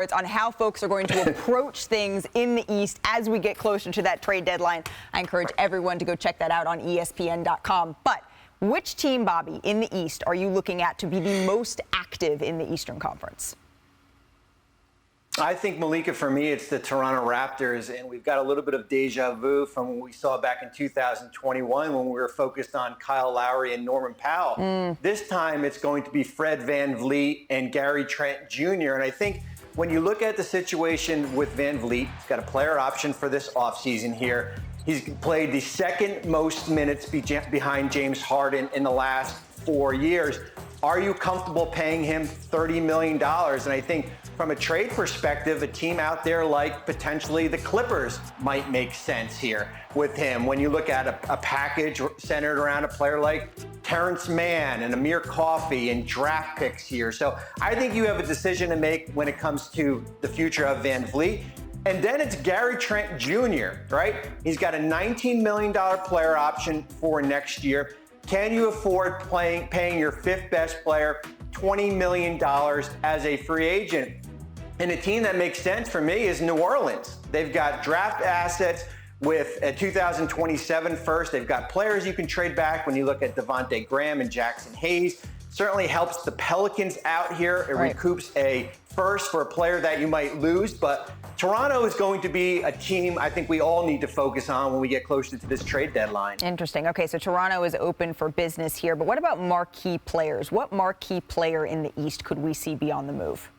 On how folks are going to approach things in the East as we get closer to that trade deadline. I encourage everyone to go check that out on ESPN.com. But which team, Bobby, in the East are you looking at to be the most active in the Eastern Conference? I think, Malika, for me, it's the Toronto Raptors, and we've got a little bit of deja vu from what we saw back in 2021 when we were focused on Kyle Lowry and Norman Powell. This time, it's going to be Fred VanVleet and Gary Trent Jr., and I think when you look at the situation with VanVleet, he's got a player option for this offseason here. He's played the second most minutes behind James Harden in the last 4 years. Are you comfortable paying him $30 million? And I think from a trade perspective, a team out there like potentially the Clippers might make sense here with him. When you look at a package centered around a player like Terrence Mann and Amir Coffey and draft picks here. So I think you have a decision to make when it comes to the future of VanVleet. And then it's Gary Trent Jr., right? He's got a $19 million player option for next year. Can you afford paying your fifth best player $20 million as a free agent? And a team that makes sense for me is New Orleans. They've got draft assets with a 2027 first. They've got players you can trade back when you look at Devontae Graham and Jackson Hayes. Certainly helps the Pelicans out here. It recoups a first for a player that you might lose. But Toronto is going to be a team I think we all need to focus on when we get closer to this trade deadline. Interesting. Okay, so Toronto is open for business here. But what about marquee players? What marquee player in the East could we see be on the move?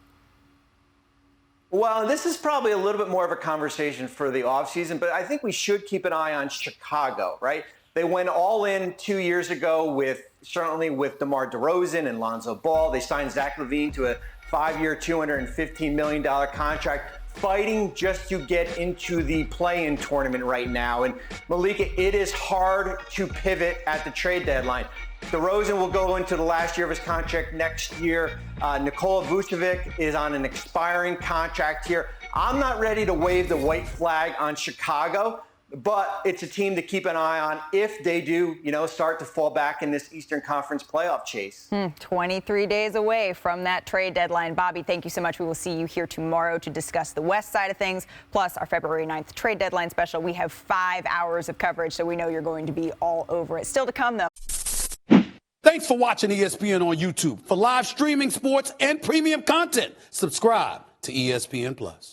Well, this is probably a little bit more of a conversation for the offseason, but I think we should keep an eye on Chicago, right? They went all in 2 years ago certainly with DeMar DeRozan and Lonzo Ball. They signed Zach LaVine to a 5-year, $215 million contract, fighting just to get into the play-in tournament right now. And Malika, it is hard to pivot at the trade deadline. DeRozan will go into the last year of his contract next year. Nikola Vucevic is on an expiring contract here. I'm not ready to wave the white flag on Chicago, but it's a team to keep an eye on if they do, start to fall back in this Eastern Conference playoff chase. 23 days away from that trade deadline. Bobby, thank you so much. We will see you here tomorrow to discuss the West side of things, plus our February 9th trade deadline special. We have 5 hours of coverage, so we know you're going to be all over it. Still to come, though. Thanks for watching ESPN on YouTube. For live streaming sports and premium content, subscribe to ESPN+.